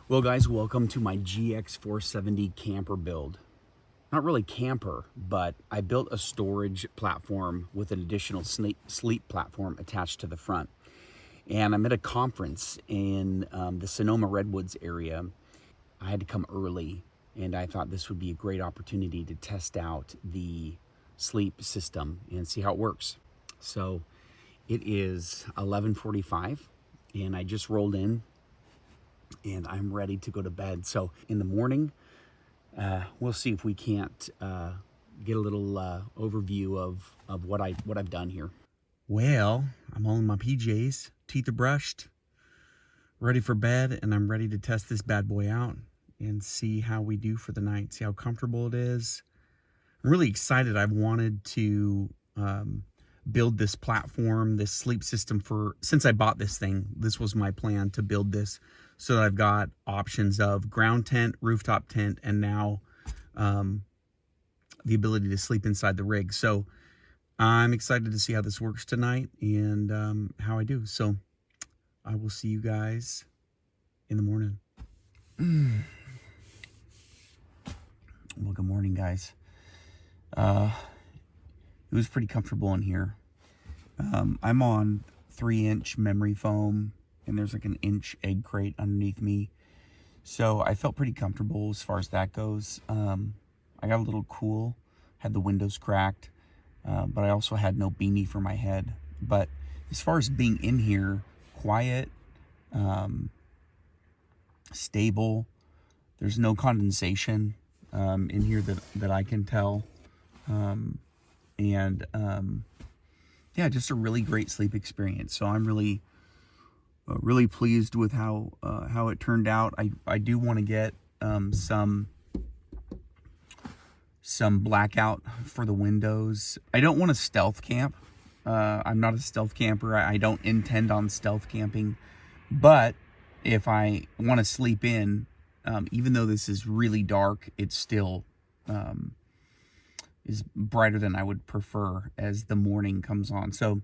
Well guys, welcome to my GX470 camper build. Not really camper, but I built a storage platform with an additional sleep platform attached to the front. And I'm at a conference in the Sonoma Redwoods area. I had to come early, and I thought this would be a great opportunity to test out the sleep system and see how it works. So it is 11:45, and I just rolled in and I'm ready to go to bed. So in the morning, we'll see if we can't get a little overview of what I've done here. Well, I'm all in my PJs, teeth are brushed, ready for bed, and I'm ready to test this bad boy out and see how we do for the night, see how comfortable it is. I'm really excited. I've wanted to build this platform, this sleep system since I bought this thing. This was my plan, to build this so that I've got options of ground tent, rooftop tent, and now the ability to sleep inside the rig. So I'm excited to see how this works tonight and how I do. So I will see you guys in the morning. Well, good morning, guys. It was pretty comfortable in here. I'm on 3-inch memory foam, and there's like an inch egg crate underneath me. So I felt pretty comfortable as far as that goes. I got a little cool, had the windows cracked, but I also had no beanie for my head. But as far as being in here, quiet, stable, there's no condensation in here that I can tell. Yeah, just a really great sleep experience. So I'm really pleased with how it turned out. I do want to get some blackout for the windows. I don't want to stealth camp. I'm not a stealth camper. I don't intend on stealth camping. But if I want to sleep in, even though this is really dark, it's still is brighter than I would prefer as the morning comes on. So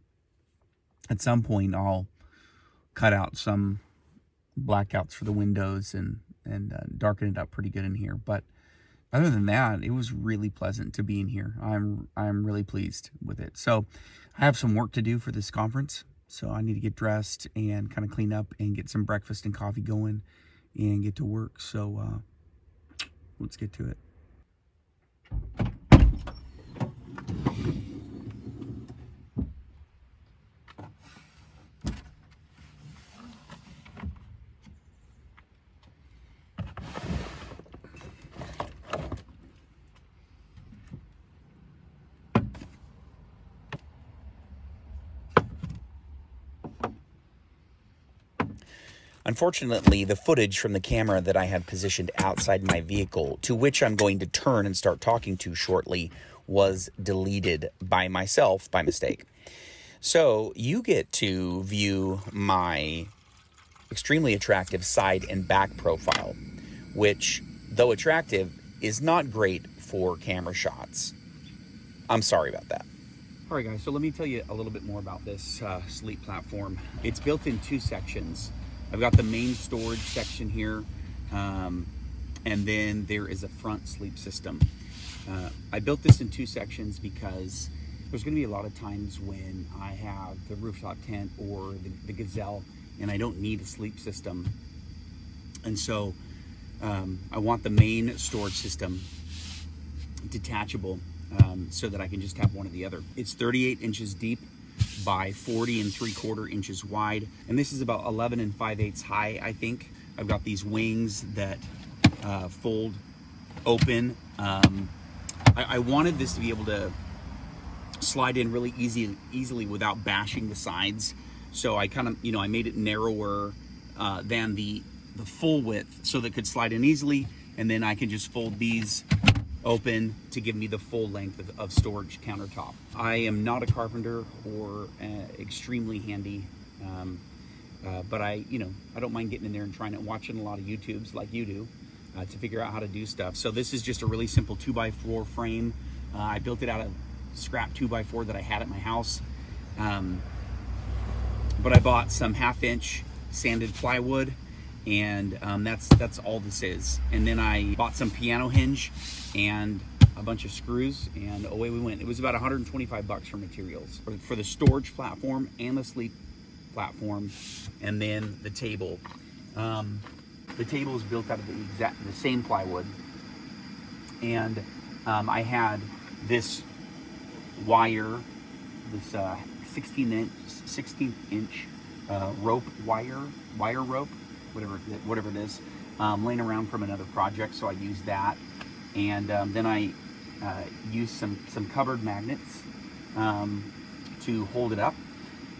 at some point I'll cut out some blackouts for the windows and darken it up pretty good in here. But other than that, it was really pleasant to be in here. I'm really pleased with it. So I have some work to do for this conference. So I need to get dressed and kind of clean up and get some breakfast and coffee going and get to work. So let's get to it. Unfortunately, the footage from the camera that I had positioned outside my vehicle, to which I'm going to turn and start talking to shortly, was deleted by myself by mistake. So you get to view my extremely attractive side and back profile, which, though attractive, is not great for camera shots. I'm sorry about that. All right, guys, so let me tell you a little bit more about this sleep platform. It's built in 2 sections. I've got the main storage section here, and then there is a front sleep system. I built this in 2 sections because there's going to be a lot of times when I have the rooftop tent or the Gazelle and I don't need a sleep system. And so I want the main storage system detachable so that I can just have one or the other. It's 38 inches deep by 40 3/4 inches wide, and this is about 11 5/8 high. I think I've got these wings that fold open. I wanted this to be able to slide in really easily without bashing the sides, so I kind of, I made it narrower than the full width so that it could slide in easily, and then I can just fold these open to give me the full length of storage countertop. I am not a carpenter or extremely handy, but I don't mind getting in there and trying it, watching a lot of YouTubes like you do to figure out how to do stuff. So this is just a really simple 2x4 frame. I built it out of scrap 2x4 that I had at my house, but I bought some 1/2 inch sanded plywood And that's all this is. And then I bought some piano hinge and a bunch of screws, and away we went. It was about 125 bucks for materials for the storage platform and the sleep platform, and then the table. The table is built out of the same plywood, and I had this wire, this 16-inch rope wire rope, whatever it is, laying around from another project, so I used that. And then I used some cupboard magnets to hold it up,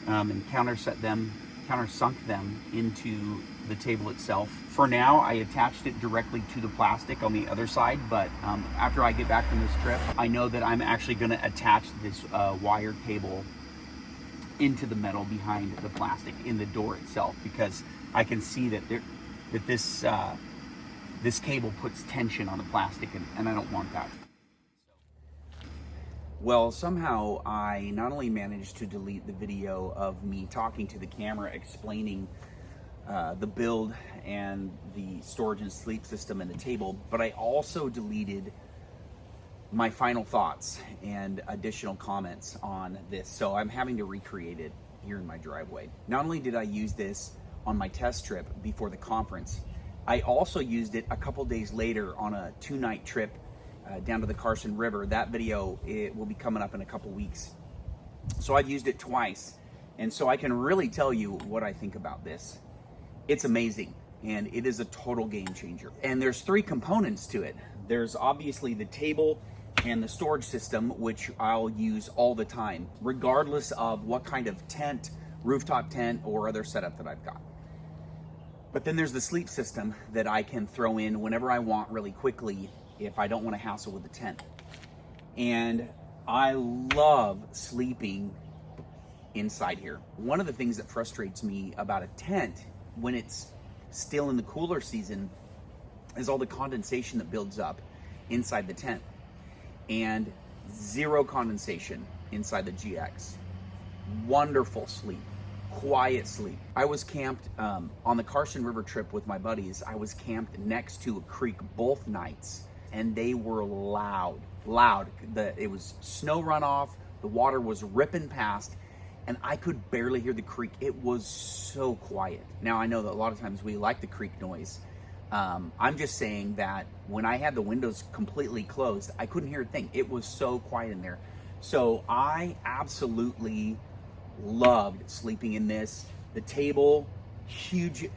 and countersunk them into the table itself. For now, I attached it directly to the plastic on the other side, but after I get back from this trip, I know that I'm actually going to attach this wire cable into the metal behind the plastic in the door itself, because I can see that this cable puts tension on the plastic, and I don't want that. Well, somehow I not only managed to delete the video of me talking to the camera explaining the build and the storage and sleep system and the table, but I also deleted my final thoughts and additional comments on this. So I'm having to recreate it here in my driveway. Not only did I use this on my test trip before the conference, I also used it a couple days later on a 2-night trip down to the Carson River. That video, it will be coming up in a couple weeks. So I've used it twice, and so I can really tell you what I think about this. It's amazing, and it is a total game changer. And there's 3 components to it. There's obviously the table and the storage system, which I'll use all the time, regardless of what kind of tent, rooftop tent, or other setup that I've got. But then there's the sleep system that I can throw in whenever I want really quickly if I don't want to hassle with the tent. And I love sleeping inside here. One of the things that frustrates me about a tent when it's still in the cooler season is all the condensation that builds up inside the tent. And zero condensation inside the GX. Wonderful sleep, quiet sleep. I was camped on the Carson River trip with my buddies. I was camped next to a creek both nights, and they were loud. It was snow runoff, the water was ripping past, and I could barely hear the creek. It was so quiet. Now, I know that a lot of times we like the creek noise. I'm just saying that when I had the windows completely closed, I couldn't hear a thing. It was so quiet in there. So I absolutely loved sleeping in this. The table, huge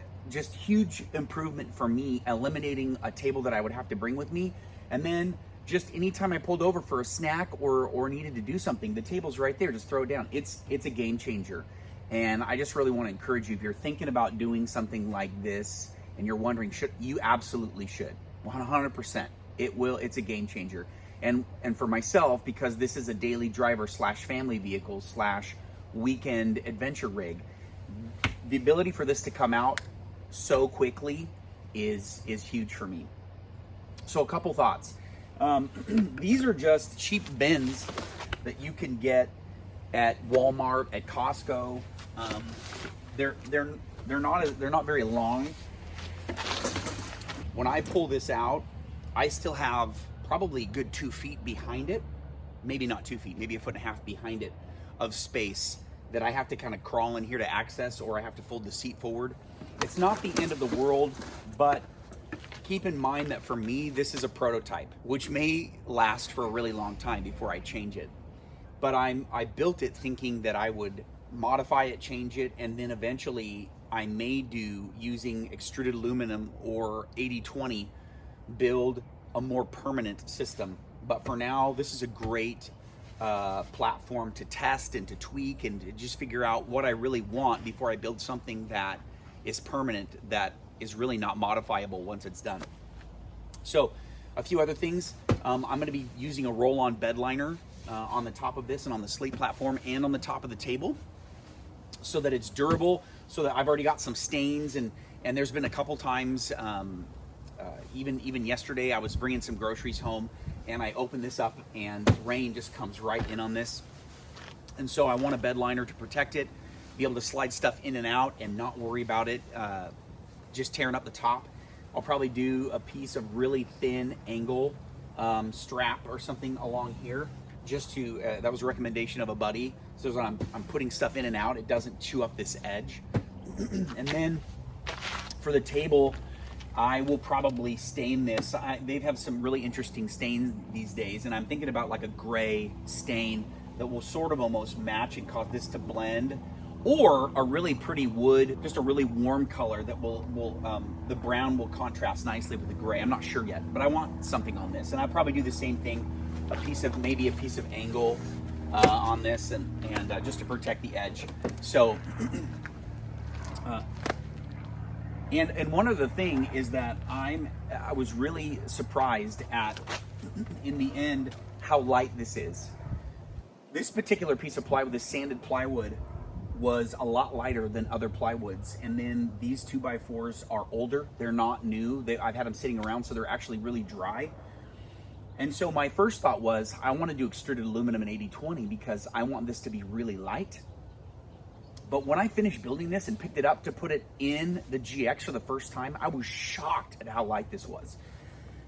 improvement for me, eliminating a table that I would have to bring with me. And then just anytime I pulled over for a snack or needed to do something, the table's right there, just throw it down. It's a game changer. And I just really want to encourage you, if you're thinking about doing something like this and you're wondering, you absolutely should, 100%. It's a game changer. And for myself, because this is a daily driver / family vehicle / weekend adventure rig, the ability for this to come out so quickly is huge for me. So a couple thoughts. These are just cheap bins that you can get at Walmart, at Costco. They're not very long. When I pull this out, I still have probably a good 2 feet behind it. Maybe not 2 feet, maybe 1.5 feet behind it of space that I have to kind of crawl in here to access, or I have to fold the seat forward. It's not the end of the world, but keep in mind that for me, this is a prototype, which may last for a really long time before I change it. But I built it thinking that I would modify it, change it, and then eventually I may do, using extruded aluminum or 80/20, build a more permanent system. But for now, this is a great platform to test and to tweak and to just figure out what I really want before I build something that is permanent, that is really not modifiable once it's done. So a few other things. I'm going to be using a roll-on bed liner on the top of this and on the sleep platform and on the top of the table, so that it's durable, so that I've already got some stains, and there's been a couple times, even yesterday, I was bringing some groceries home and I opened this up and rain just comes right in on this. And so I want a bed liner to protect it, be able to slide stuff in and out and not worry about it just tearing up the top. I'll probably do a piece of really thin angle strap or something along here, just to, that was a recommendation of a buddy. So when I'm putting stuff in and out, it doesn't chew up this edge. And then for the table, I will probably stain this. They have some really interesting stains these days, and I'm thinking about like a gray stain that will sort of almost match and cause this to blend, or a really pretty wood, just a really warm color that will the brown will contrast nicely with the gray. I'm not sure yet, but I want something on this, and I'll probably do the same thing, maybe a piece of angle on this, and just to protect the edge. So. And one other thing is that I was really surprised at, in the end, how light this is. This particular piece of plywood, this sanded plywood, was a lot lighter than other plywoods. And then these 2x4s are older. They're not new. I've had them sitting around, so they're actually really dry. And so my first thought was, I want to do extruded aluminum in 80/20 because I want this to be really light. But when I finished building this and picked it up to put it in the GX for the first time, I was shocked at how light this was.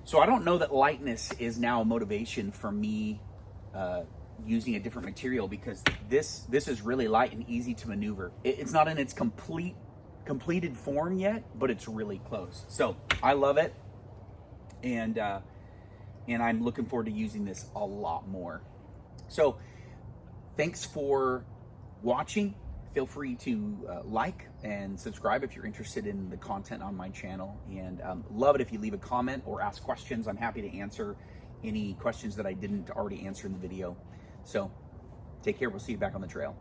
So I don't know that lightness is now a motivation for me using a different material, because this is really light and easy to maneuver. It's not in its completed form yet, but it's really close. So I love it, and I'm looking forward to using this a lot more. So thanks for watching. Feel free to like and subscribe if you're interested in the content on my channel, and love it if you leave a comment or ask questions. I'm happy to answer any questions that I didn't already answer in the video. So take care. We'll see you back on the trail.